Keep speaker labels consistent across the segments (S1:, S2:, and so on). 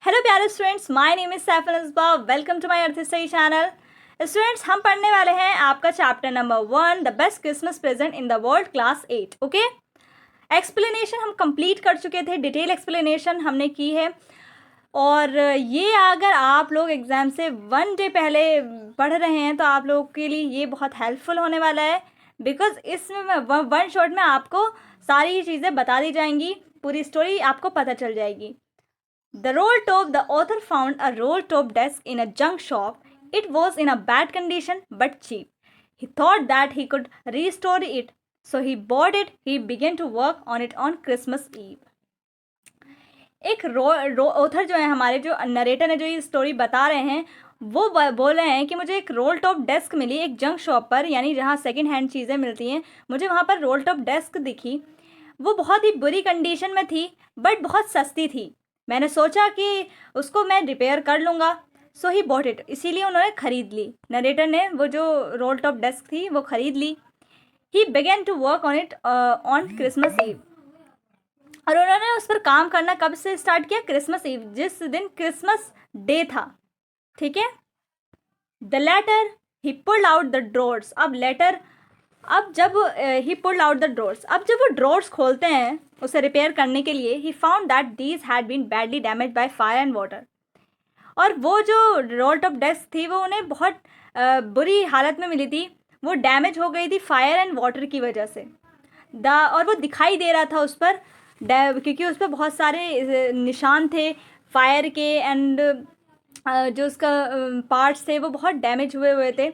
S1: Hello प्यारे students, my name is Saifan Isba. Welcome to my earth study channel. Students, हम पढ़ने वाले हैं आपका chapter number 1, the best Christmas present in the world, class 8। Okay, explanation हम complete कर चुके थे, डिटेल एक्सप्लेनेशन हमने की है। और ये अगर आप लोग एग्ज़ाम से 1 डे पहले पढ़ रहे हैं तो आप लोगों के लिए ये बहुत हेल्पफुल होने वाला है, बिकॉज इसमें वन शॉट में आपको सारी चीज़ें बता दी जाएंगी, पूरी स्टोरी आपको पता चल जाएगी। The author found a roll-top desk in a junk shop. It was in a bad condition but cheap. He thought that he could restore it, so he bought it. He began to work on it on Christmas Eve. एक author जो है, हमारे जो narrator ने जो ये story बता रहे हैं, वो बोल रहे हैं कि मुझे एक रोल टॉप डेस्क मिली एक जंक शॉप पर, यानी जहाँ सेकंड हैंड चीज़ें मिलती हैं। मुझे वहाँ पर रोल टॉप डेस्क दिखी। वो बहुत ही बुरी कंडीशन में थी बट बहुत सस्ती थी। मैंने सोचा कि उसको मैं रिपेयर कर लूँगा, सो ही बॉट इट। इसीलिए उन्होंने ख़रीद ली। नरेटर ने वो जो रोल टॉप डेस्क थी वो ख़रीद ली। He began to work on it on Christmas Eve. और उन्होंने उस पर काम करना कब से स्टार्ट किया? क्रिसमस ईव, जिस दिन क्रिसमस डे था। ठीक है। The letter he pulled out the drawers. अब जब he pulled out the drawers, अब जब वो ड्रॉर्स खोलते हैं उसे रिपेयर करने के लिए, he found that these had been badly damage by fire and water. और वो जो रोल टॉप डेस्क थी वो उन्हें बहुत बुरी हालत में मिली थी। वो डैमेज हो गई थी फायर एंड वाटर की वजह से। और वो दिखाई दे रहा था उस पर, क्योंकि उस पर बहुत सारे निशान थे फायर के, एंड जो उसका पार्ट्स थे वो बहुत डैमेज हुए थे।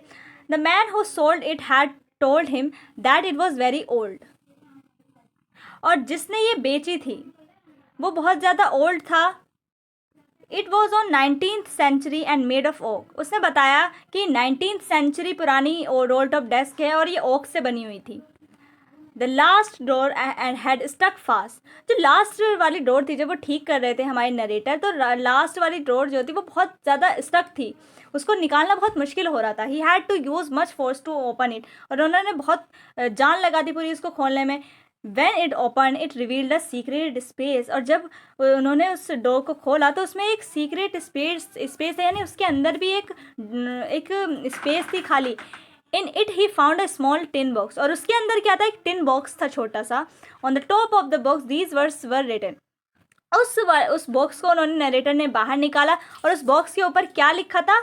S1: The man who sold it had told him that it was very old. और जिसने ये बेची थी वो बहुत ज़्यादा ओल्ड था। It was on 19th century and made of oak. उसने बताया कि 19th century पुरानी रोल टॉप डेस्क है और ये ओक से बनी हुई थी। The last door and had stuck fast. जो लास्ट वाली डोर थी, जब वो ठीक कर रहे थे हमारे नरेटर, तो लास्ट वाली डोर जो थी वो बहुत ज़्यादा स्टक थी। उसको निकालना बहुत मुश्किल हो रहा था। He had to use much force to open it. और उन्होंने बहुत जान लगा दी पूरी इसको खोलने में। When it opened, it revealed a secret space. और जब उन्होंने उस डोर को खोला तो उसमें एक सीक्रेट स्पेस है, यानी उसके अंदर भी एक स्पेस थी खाली। In it he found a small tin box. और उसके अंदर क्या था? एक टिन बॉक्स था छोटा सा। On the top of the box these words were written. उस बॉक्स को उन्होंने, नरेटर ने बाहर निकाला और उस बॉक्स के ऊपर क्या लिखा था?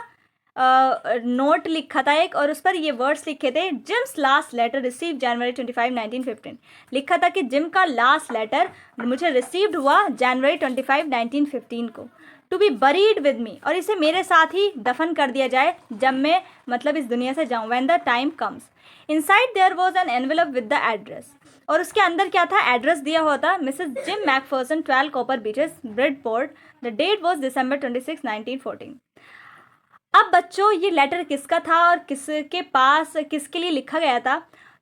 S1: नोट लिखा था एक, और उस पर ये वर्ड्स लिखे थे, जिम्स लास्ट लेटर रिसीव जनवरी 25, 1915। लिखा था कि जिम का लास्ट लेटर मुझे रिसीव्ड हुआ जनवरी 25, 1915 को। To be buried with me, और इसे मेरे साथ ही दफन कर दिया जाए जब मैं इस दुनिया से जाऊँ। When the time comes. Inside there was an envelope with the address. और उसके अंदर क्या था? एड्रेस दिया हुआ था, Mrs Jim McPherson, 12 Copper Beeches, Bridport. The date was December 26, 1914। अब बच्चों, ये लेटर किसका था और किसके पास, किसके लिए लिखा गया था?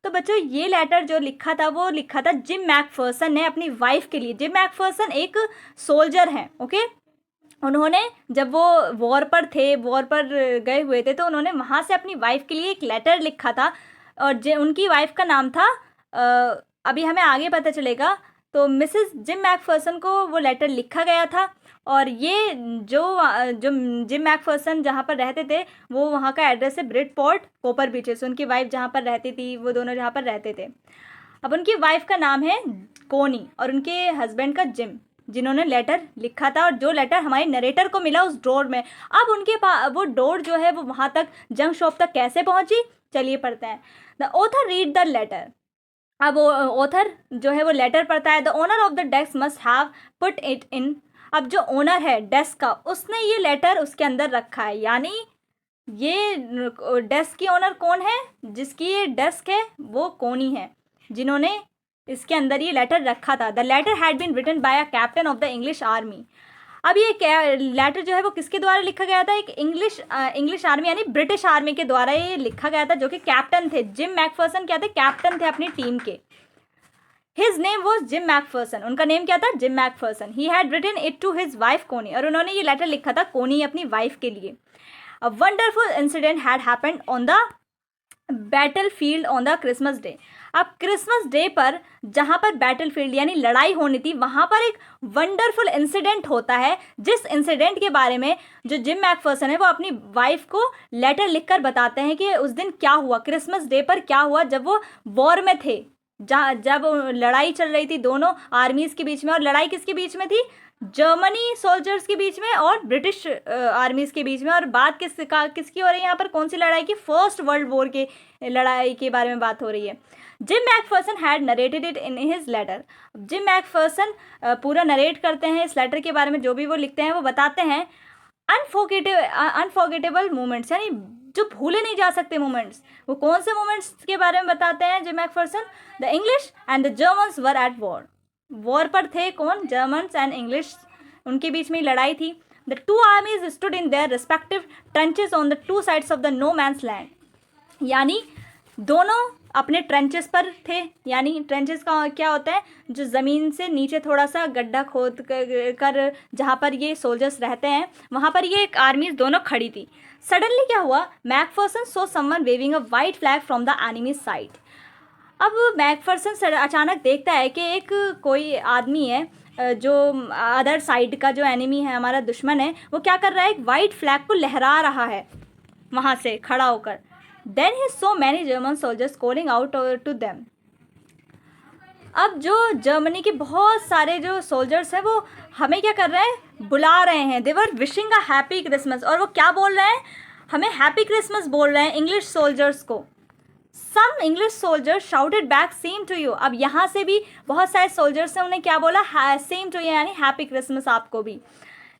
S1: तो बच्चों, ये लेटर जो लिखा था वो लिखा था जिम मैकफर्सन ने अपनी वाइफ के लिए। जिम मैकफर्सन एक सोल्जर हैं। ओके, उन्होंने जब वो वॉर पर गए हुए थे, तो उन्होंने वहाँ से अपनी वाइफ के लिए एक लेटर लिखा था। और उनकी वाइफ का नाम था, अभी हमें आगे पता चलेगा। तो मिसेस जिम मैकफर्सन को वो लेटर लिखा गया था। और ये जो जिम मैकफर्सन जहाँ पर रहते थे, वो वहाँ का एड्रेस है ब्रिडपोर्ट, कॉपर बीचेस। उनकी वाइफ जहाँ पर रहती थी, वो दोनों जहाँ पर रहते थे। अब उनकी वाइफ का नाम है कोनी और उनके हस्बैंड का जिम, जिन्होंने लेटर लिखा था, और जो लेटर हमारे नरेटर को मिला उस डोर में। अब उनके पास वो डोर जो है वो वहाँ तक, जंक शॉप तक कैसे पहुँची, चलिए पढ़ते हैं। The author read the letter. अब वो ऑथर जो है वो लेटर पढ़ता है। The owner of the desk must have put it in. अब जो ओनर है डेस्क का, उसने ये लेटर उसके अंदर रखा है, यानी ये डेस्क की ओनर कौन है? जिसकी ये डेस्क है वो कोनी है, जिन्होंने इसके अंदर ये लेटर रखा था। The letter had been written by a captain of the English army. अब ये लेटर जो है वो किसके द्वारा लिखा गया था? एक इंग्लिश आर्मी, यानी ब्रिटिश आर्मी के द्वारा ये लिखा गया था, जो कि कैप्टन थे। जिम मैकफर्सन क्या थे? कैप्टन थे अपनी टीम के। His name was Jim McPherson. उनका नेम क्या था? Jim McPherson. He had written it to his wife Connie. और उन्होंने ये लेटर लिखा था कोनी, अपनी वाइफ के लिए। A wonderful incident had happened on the battle field on the Christmas day. अब क्रिसमस डे पर जहाँ पर बैटलफील्ड यानी लड़ाई होनी थी वहाँ पर एक वंडरफुल इंसिडेंट होता है, जिस इंसिडेंट के बारे में जो जिम मैकफर्सन है वो अपनी वाइफ को लेटर लिखकर बताते हैं कि उस दिन क्या हुआ, क्रिसमस डे पर क्या हुआ जब वो वॉर में थे, जब लड़ाई चल रही थी दोनों आर्मीज के बीच में। और लड़ाई किसके बीच में थी? जर्मनी सोल्जर्स के बीच में और ब्रिटिश आर्मीज के बीच में। और बात किसकी हो रही है यहाँ पर? कौन सी लड़ाई की? फर्स्ट वर्ल्ड वॉर के लड़ाई के बारे में बात हो रही है। Jim McPherson had narrated it in his letter. Jim McPherson पूरा नरेट करते हैं इस लेटर के बारे में, जो भी वो लिखते हैं वो बताते हैं अनफॉरगेटेबल मोमेंट्स, यानी जो भूले नहीं जा सकते मोमेंट्स। वो कौन से मोमेंट्स के बारे में बताते हैं Jim McPherson? The English and the Germans were at war पर थे कौन? जर्मन्स एंड इंग्लिश, उनके बीच में लड़ाई थी। The two armies stood in their respective trenches on the two sides of the no man's land, यानी दोनों अपने ट्रेंचेस पर थे। यानी ट्रेंचेस का क्या होता है? जो ज़मीन से नीचे थोड़ा सा गड्ढा खोद कर जहाँ पर ये सोल्जर्स रहते हैं वहाँ पर ये एक आर्मीज दोनों खड़ी थी। सडनली क्या हुआ? McPherson saw someone waving a white flag from the enemy's side. अब मैकफर्सन अचानक देखता है कि एक कोई आदमी है जो अदर साइड का जो एनिमी है, हमारा दुश्मन है, वो क्या कर रहा है? एक वाइट फ्लैग को लहरा रहा है वहाँ से खड़ा होकर। Then he saw many German soldiers calling out to them. अब जो जर्मनी के बहुत सारे जो सोल्जर्स हैं वो हमें क्या कर रहे हैं? बुला रहे हैं। They were wishing a happy Christmas। और वो क्या बोल रहे हैं? हमें हैप्पी क्रिसमस बोल रहे हैं इंग्लिश सोल्जर्स को। Some English soldiers shouted back same to you। अब यहाँ से भी बहुत सारे सोल्जर्स ने उन्हें क्या बोला? सेम टू यू, यानी हैप्पी क्रिसमस आपको भी।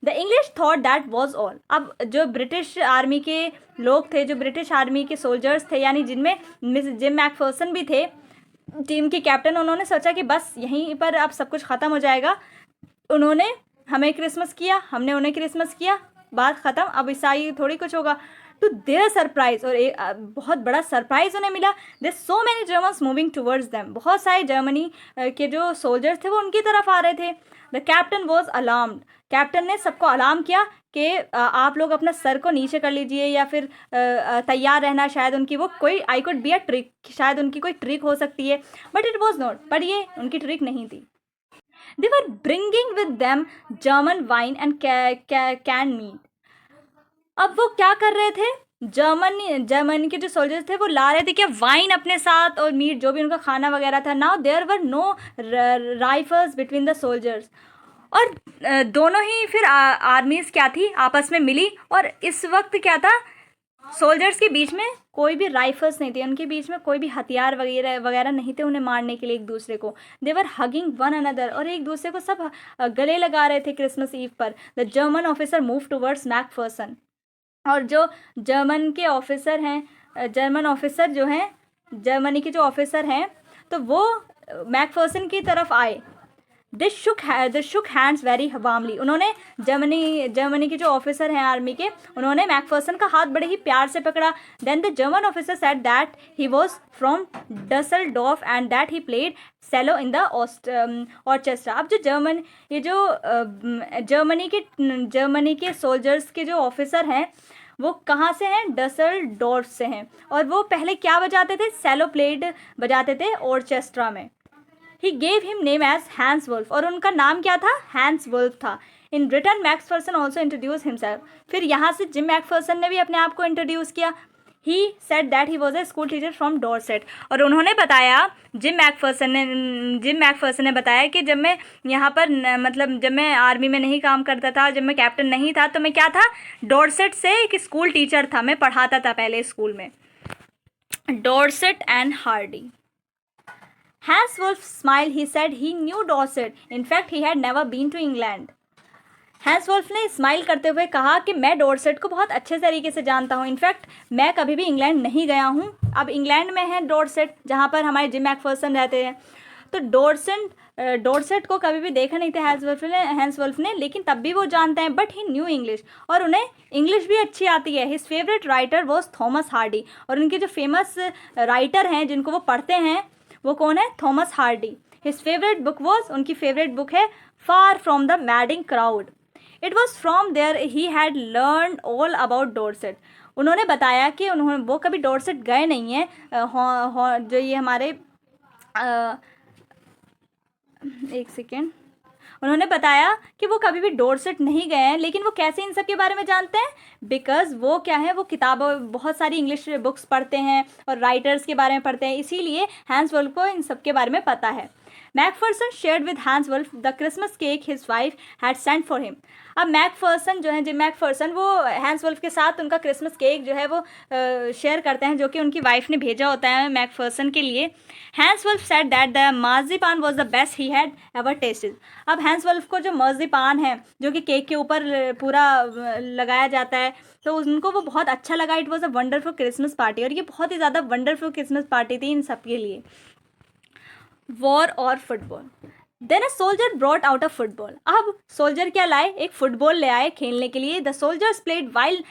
S1: The English thought that was all. अब जो ब्रिटिश आर्मी के लोग थे, जो ब्रिटिश आर्मी के सोल्जर्स थे, यानी जिनमें जिम मैकफर्सन भी थे, टीम के कैप्टन, उन्होंने सोचा कि बस यहीं पर अब सब कुछ ख़त्म हो जाएगा। उन्होंने हमें क्रिसमस किया, हमने उन्हें क्रिसमस किया, बात ख़त्म, अब ईसाई थोड़ी कुछ होगा। टू देयर सरप्राइज, और एक बहुत बड़ा सरप्राइज उन्हें मिला। There so many Germans moving towards them. बहुत सारे जर्मनी के जो सोल्जर्स थे वो उनकी तरफ आ रहे थे। The captain was alarmed. Captain ने सबको अलार्म किया कि आप लोग अपना सर को नीचे कर लीजिए या फिर तैयार रहना। शायद उनकी वो कोई I could be a trick, शायद उनकी कोई ट्रिक हो सकती है, बट इट वॉज नॉट। पर ये उनकी ट्रिक नहीं थी। They were bringing with them German wine and can meat. अब वो क्या कर रहे थे? जर्मनी के जो सोल्जर्स थे वो ला रहे थे क्या? वाइन अपने साथ और मीट, जो भी उनका खाना वगैरह था। Now there were no rifles between the soldiers. और दोनों ही फिर आर्मीज क्या थी? आपस में मिली। और इस वक्त क्या था? सोल्जर्स के बीच में कोई भी राइफल्स नहीं थे, उनके बीच में कोई भी हथियार वगैरह नहीं थे उन्हें मारने के लिए एक दूसरे को। दे वर हगिंग वन अनदर, और एक दूसरे को सब गले लगा रहे थे क्रिसमस ईव पर। The German officer move towards Macpherson. और जो जर्मन के ऑफिसर हैं, जर्मन ऑफिसर जो हैं, जर्मनी के जो ऑफिसर हैं, तो वो मैकफर्सन की तरफ आए। This shook hands very warmly. उन्होंने जर्मनी के जो ऑफिसर हैं आर्मी के, उन्होंने मैकफर्सन का हाथ बड़े ही प्यार से पकड़ा। Then the German officer said that he was from Dusseldorf and that he played cello in the orchestra. अब जो जर्मनी के सोल्जर्स के जो ऑफिसर हैं वो कहाँ से हैं? डसेल्डॉर्फ से हैं। और वो पहले क्या बजाते थे? सेलो प्लेड बजाते थे ऑर्केस्ट्रा में। He gave him name as Hans Wolf, और उनका नाम क्या था? हैंस वुल्फ था। In return, Macpherson also introduced himself। फिर यहाँ से जिम मैकफर्सन ने भी अपने आप को इंट्रोड्यूस किया। He said that he was a school teacher from Dorset। और उन्होंने बताया, जिम मैकफर्सन ने बताया कि जब मैं यहाँ पर मतलब जब मैं आर्मी में नहीं काम करता था, जब मैं कैप्टन नहीं था, तो मैं क्या था? डॉर्सेट से एक स्कूल टीचर था, मैं पढ़ाता था पहले स्कूल में। Dorset and Hardy. Hans Wolf smiled. He said he knew Dorset. In fact, he had never been to England. Hans Wolf ने स्माइल करते हुए कहा कि मैं डॉर्सेट को बहुत अच्छे तरीके से जानता हूँ। इनफैक्ट मैं कभी भी इंग्लैंड नहीं गया हूँ। अब इंग्लैंड में है डॉर्सेट, जहाँ पर हमारे जिम मैकफर्सन रहते हैं। तो डॉर्सेट को कभी भी देखा नहीं था हैंस वुल्फ ने, लेकिन तब भी वो जानते हैं। बट ही न्यू इंग्लिश, और उन्हें इंग्लिश भी अच्छी आती है। His favourite writer was Thomas Hardy. और उनके जो फेमस राइटर हैं जिनको वो पढ़ते हैं वो कौन है? Thomas Hardy. His favourite book was, उनकी फेवरेट बुक है Far from the Madding Crowd. It was from there he had learn all about Dorset. उन्होंने बताया कि वो कभी डॉर्सेट गए नहीं हैं। जो ये हमारे एक सेकेंड, उन्होंने बताया कि वो कभी भी डोरसेट नहीं गए हैं, लेकिन वो कैसे इन सब के बारे में जानते हैं, बिकॉज वो क्या है, वो किताबों बहुत सारी इंग्लिश बुक्स पढ़ते हैं और राइटर्स के बारे में पढ़ते हैं, इसीलिए हैंस वुल्फ को इन सब के बारे में पता है। McPherson shared with Hans Wolf the Christmas cake his wife had sent for him. अब मैकफर्सन जो है, जिम मैकफर्सन, वो हैंस वुल्फ के साथ उनका क्रिसमस केक जो है वो शेयर करते हैं, जो कि उनकी वाइफ ने भेजा होता है मैकफर्सन के लिए। Hans Wolf said that the marzipan was the best he had ever tasted. अब हैंस वुल्फ को जो मार्जिपान है, जो कि केक के ऊपर पूरा लगाया जाता है, तो उनको वो बहुत अच्छा लगा। It was a wonderful Christmas party, और ये बहुत ही ज़्यादा वंडरफुल क्रिसमस पार्टी थी इन सब के लिए। वॉर और football. Then a soldier brought out a football. अब सोल्जर क्या लाए, एक फुटबॉल ले आए खेलने के लिए। The soldiers played while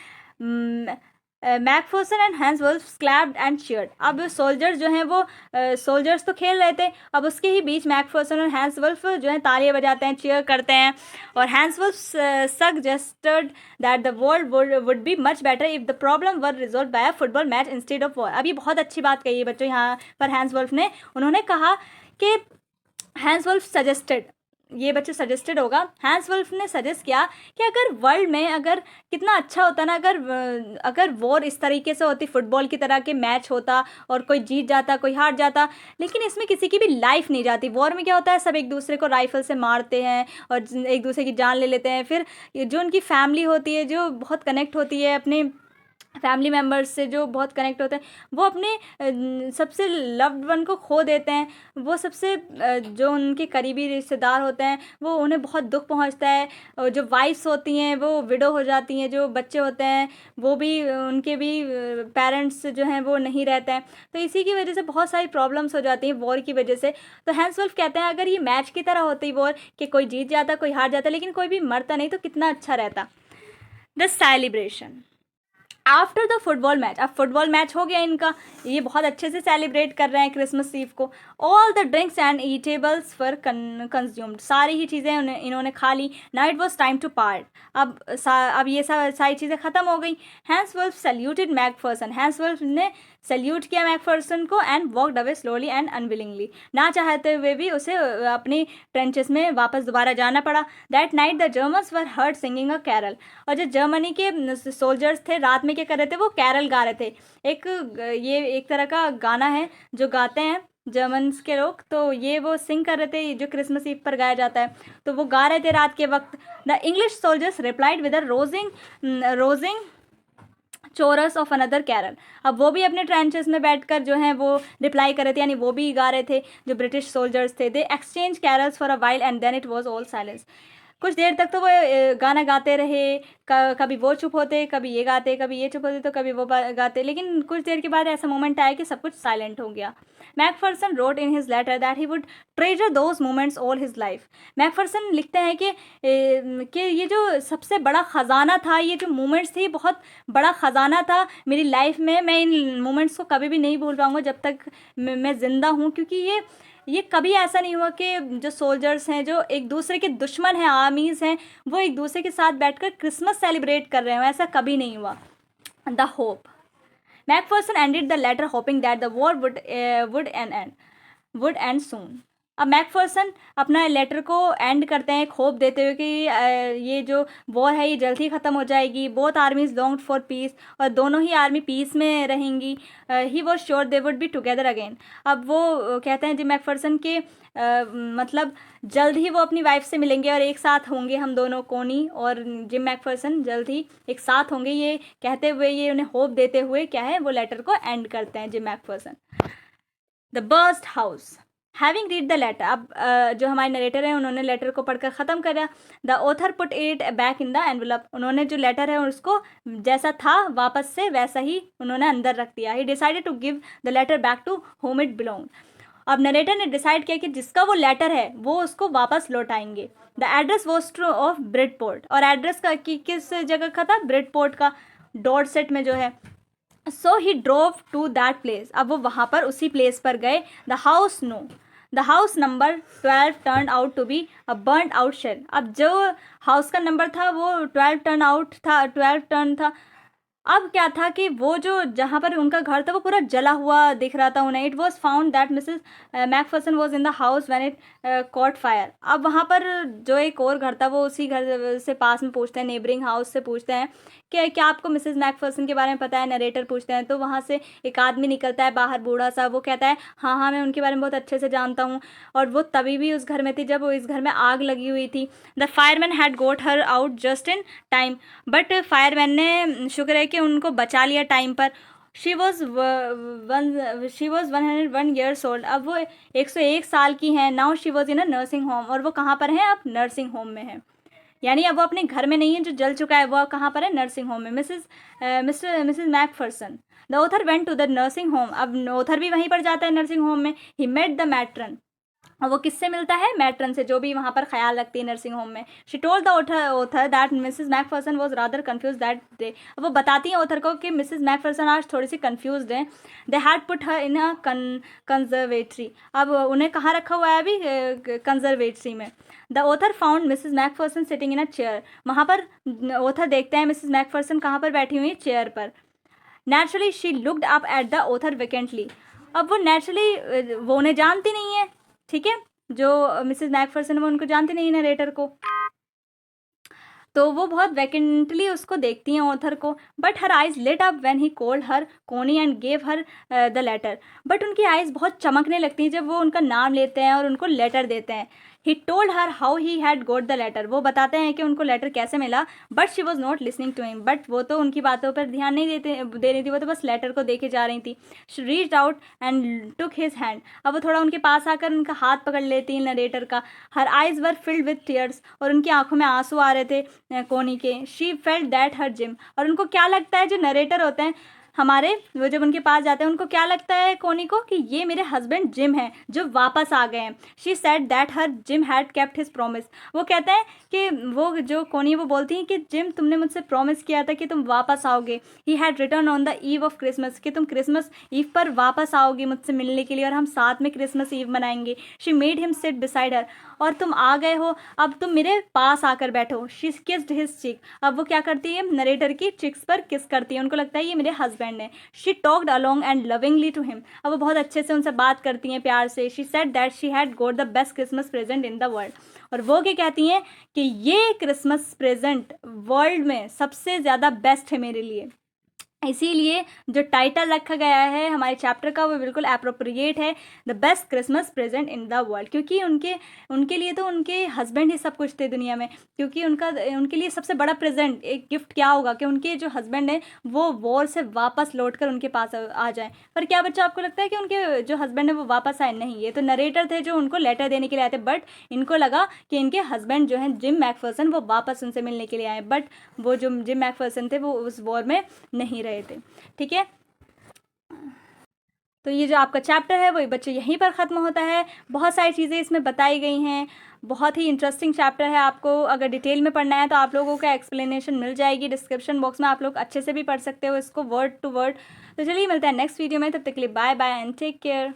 S1: McPherson and Hans Wolf clapped and cheered. अब सोल्जर्स जो हैं वो सोल्जर्स तो खेल रहे थे, अब उसके ही बीच मैकफर्सन और हैंस वुल्फ जो है तालियां बजाते हैं, चीयर करते हैं। और Hans Wolf suggested that the world would be much better if the problem were resolve by a football match instead of war. अब ये बहुत अच्छी बात कही है बच्चों यहाँ पर हैंस वुल्फ ने। उन्होंने कहा कि हैंस वुल्फ सजेस्टेड, ये बच्चे सजेस्टेड होगा, हैंस वुल्फ ने सजेस्ट किया कि अगर वर्ल्ड में, अगर कितना अच्छा होता ना अगर वॉर इस तरीके से होती, फुटबॉल की तरह के मैच होता और कोई जीत जाता कोई हार जाता, लेकिन इसमें किसी की भी लाइफ नहीं जाती। वॉर में क्या होता है, सब एक दूसरे को राइफल से मारते हैं और एक दूसरे की जान ले लेते हैं। फिर जो उनकी फैमिली होती है, जो बहुत कनेक्ट होती है अपने फैमिली मेम्बर्स से, जो बहुत कनेक्ट होते हैं, वो अपने सबसे लव्ड वन को खो देते हैं। वो सबसे जो उनके करीबी रिश्तेदार होते हैं, वो उन्हें बहुत दुख पहुंचता है। और जो वाइफ्स होती हैं वो विडो हो जाती हैं, जो बच्चे होते हैं वो भी, उनके भी पेरेंट्स जो हैं वो नहीं रहते हैं। तो इसी की वजह से बहुत सारी प्रॉब्लम्स हो जाती हैं वॉर की वजह से। तो हैंस वुल्फ कहते हैं अगर ये मैच की तरह होती वॉर, कि कोई जीत जाता कोई हार जाता, लेकिन कोई भी मरता नहीं, तो कितना अच्छा रहता। The celebration after the football match. अब फुटबॉल मैच हो गया इनका, ये बहुत अच्छे से सेलिब्रेट कर रहे हैं क्रिसमस ईव को। All the drinks and eatables for consumed, सारी ही चीज़ें इन्होंने खा ली। Now it was time to part. अब ये सारी चीज़ें ख़त्म हो गई। Hans Wolf saluted McPherson, Hans Wolf ने सल्यूट किया मैकफर्सन को and walked away slowly and unwillingly, ना चाहते हुए भी उसे अपनी ट्रेंचेस में वापस दोबारा जाना पड़ा। That night the Germans were heard singing a carol. और जो जर्मनी के सोल्जर्स थे रात में क्या कर रहे थे, वो कैरल गा रहे थे। ये एक तरह का गाना है जो गाते हैं जर्मन्स के लोग, तो ये वो सिंग कर रहे थे, जो क्रिसमस ईव पर गाया जाता है, तो वो गा रहे थे रात के वक्त। The English soldiers replied with a rousing chorus of another carol. अब वो भी अपने ट्रेंचेस में बैठकर जो है वो रिप्लाई कर रहे थे, यानी वो भी गा रहे थे जो ब्रिटिश सोल्जर्स थे। They exchange carols for a while and then it was all silence. कुछ देर तक तो वो गाना गाते रहे, कभी वो चुप होते, कभी ये गाते, कभी ये चुप होते, तो कभी वो गाते, लेकिन कुछ देर के बाद ऐसा मोमेंट आया कि सब कुछ साइलेंट हो गया। McPherson wrote in his letter that he would treasure those moments all his life. McPherson लिखते हैं कि ये जो सबसे बड़ा ख़जाना था, ये जो मोमेंट्स थे, बहुत बड़ा ख़जाना था मेरी लाइफ में। मैं इन मोमेंट्स को कभी भी नहीं भूल पाऊँगा जब तक मैं ज़िंदा हूँ, क्योंकि ये कभी ऐसा नहीं हुआ कि जो सोल्जर्स हैं, जो एक दूसरे के दुश्मन हैं, आर्मीज़ हैं, वो एक दूसरे के साथ बैठकर क्रिसमस सेलिब्रेट कर रहे हो, ऐसा कभी नहीं हुआ। The hope. McPherson ended the letter hoping that the war would end soon. अब मैकफर्सन अपना लेटर को एंड करते हैं एक होप देते हुए कि ये जो वॉर है ये जल्द ही ख़त्म हो जाएगी। बोथ आर्मीज लॉन्ग्ड फॉर पीस, और दोनों ही आर्मी पीस में रहेंगी। He was sure they would be together again. अब वो कहते हैं जिम मैकफर्सन के मतलब जल्द ही वो अपनी वाइफ से मिलेंगे और एक साथ होंगे, हम दोनों, कोनी और जिम मैकफर्सन जल्द ही एक साथ होंगे, ये कहते हुए, ये उन्हें होप देते हुए क्या है वो लेटर को एंड करते हैं Jim McPherson. The burst house. Having read the letter, अब जो हमारे नरेटर हैं उन्होंने लेटर को पढ़कर ख़त्म करा। The author put it back in the envelope, उन्होंने जो लेटर है उसको जैसा था वापस से वैसा ही उन्होंने अंदर रख दिया। He decided to give the letter back to whom it belong. अब नरेटर ने डिसाइड किया कि जिसका वो लेटर है वो उसको वापस लौटाएंगे। The address was true of Bridport, और एड्रेस का किस जगह का था, ब्रिडपोर्ट का, डॉर्सेट में जो है। So he drove to that place, अब वो वहाँ पर उसी प्लेस पर गए। The house number 12 turn out to be a burn out shell. अब जो हाउस का नंबर था वो 12 टर्न था, अब क्या था कि वो जो जहाँ पर उनका घर था वो पूरा जला हुआ दिख रहा था उन्हें। It was found that Mrs Macpherson was in the house when it caught fire. अब वहाँ पर जो एक और घर था वो उसी घर से पास में पूछते हैं, नेबरिंग हाउस से पूछते हैं कि क्या आपको मिसेस मैकफर्सन के बारे में पता है। नरेटर पूछते हैं तो वहाँ से एक आदमी निकलता है बाहर, बूढ़ा सा। वो कहता है हाँ हाँ मैं उनके बारे में बहुत अच्छे से जानता हूँ, और वो तभी भी उस घर में थी जब वो इस घर में आग लगी हुई थी। The fireman had got her out just in time, but fireman ने शुक्र है कि उनको बचा लिया टाइम पर। She was 101 years old. अब वो 101 साल की हैं। Now she was in a nursing home, और वो कहाँ पर हैं? अब नर्सिंग होम में है। यानी अब वो अपने घर में नहीं है जो जल चुका है, वो कहाँ पर है? नर्सिंग होम में। Mrs McPherson. The author went to the nursing home. अब ऑथर भी वहीं पर जाता है नर्सिंग होम में। ही मेट द मैट्रन, और वो किससे मिलता है? मैट्रन से, जो भी वहाँ पर ख्याल रखती है नर्सिंग होम में। She told the author that Mrs Macpherson was rather confuse that day. अब वो बताती हैं ऑथर को कि मिसेस मैकफर्सन आज थोड़ी सी कन्फ्यूज हैं। They had put her in a conservatory. अब उन्हें कहाँ रखा हुआ है? अभी कंजर्वेटरी में। The author found Mrs Macpherson sitting in a chair. वहाँ पर ऑथर देखते हैं मिसेस मैकफर्सन कहाँ पर बैठी हुई है? चेयर पर। Naturally she looked up at the author vacantly. अब वो नेचुरली वो उन्हें जानती नहीं है, ठीक है, जो मिसेस मैकफर्सन वो उनको जानती नहीं, नरेटर को। तो वो बहुत वैकेंटली उसको देखती हैं ऑथर को। But her eyes lit up when he called her Connie and gave her the letter. But उनकी आइज बहुत चमकने लगती हैं जब वो उनका नाम लेते हैं और उनको लेटर देते हैं। He told her how he had got the letter. वो बताते हैं कि उनको लेटर कैसे मिला। But she was not listening to him. But वो तो उनकी बातों पर ध्यान नहीं दे रही थी, वो तो बस लेटर को देखे जा रही थी। She reached out and took his hand. अब वो थोड़ा उनके पास आकर उनका हाथ पकड़ लेती हैं नरेटर का। Her eyes were filled with tears, और उनकी आंखों में आंसू आ रहे थे कोनी के। She felt that her gym. और उनको क्या लगता है, जो नरेटर होते हैं हमारे, वो जब उनके पास जाते हैं उनको क्या लगता है कोनी को? कि ये मेरे हस्बैंड जिम हैं जो वापस आ गए हैं। She said that her gym had kept his promise. वो कहते हैं कि वो जो कोनी वो बोलती हैं कि जिम तुमने मुझसे प्रॉमिस किया था कि तुम वापस आओगे। He had return on the eve of Christmas, कि तुम क्रिसमस ईव पर वापस आओगे मुझसे मिलने के लिए और हम साथ में क्रिसमस ईव मनाएंगे। She made him seat beside her, और तुम आ गए हो, अब तुम मेरे पास आकर बैठो। शी किस्ड हिज चिक। अब वो क्या करती है? नरेटर की चिक्स पर किस करती है, उनको लगता है ये मेरे हस्बैंड है। She talked along and lovingly to him. अब वो बहुत अच्छे से उनसे बात करती हैं, प्यार से। She said that she had got the best Christmas present in the world. और वो क्या कहती हैं? कि ये क्रिसमस प्रेजेंट वर्ल्ड में सबसे ज़्यादा बेस्ट है मेरे लिए। इसीलिए जो टाइटल रखा गया है हमारे चैप्टर का वो बिल्कुल अप्रोप्रिएट है, the best Christmas present in the world. क्योंकि उनके लिए तो उनके हस्बैंड ही सब कुछ थे दुनिया में। क्योंकि उनके लिए सबसे बड़ा प्रेजेंट, एक गिफ्ट क्या होगा कि उनके जो हस्बैंड है वो वॉर से वापस लौट कर उनके पास आ जाए। पर क्या बच्चा आपको लगता है कि उनके जो हस्बैंड है वो वापस आए? नहीं, ये तो नरेटर थे जो उनको लेटर देने के लिए आए थे। बट इनको लगा कि इनके हस्बैंड जो हैं जिम मैकफर्सन वो वापस उनसे मिलने के लिए आए। बट वो जो जिम मैकफर्सन थे वो उस वॉर में नहीं रहे थे, ठीक है। तो ये जो आपका चैप्टर है वो बच्चे यहीं पर ख़त्म होता है। बहुत सारी चीज़ें इसमें बताई गई हैं। बहुत ही इंटरेस्टिंग चैप्टर है। आपको अगर डिटेल में पढ़ना है तो आप लोगों का एक्सप्लेनेशन मिल जाएगी डिस्क्रिप्शन बॉक्स में, आप लोग अच्छे से भी पढ़ सकते हो इसको वर्ड टू वर्ड। तो चलिए मिलते हैं नेक्स्ट वीडियो में, तब तक के लिए bye bye and take care.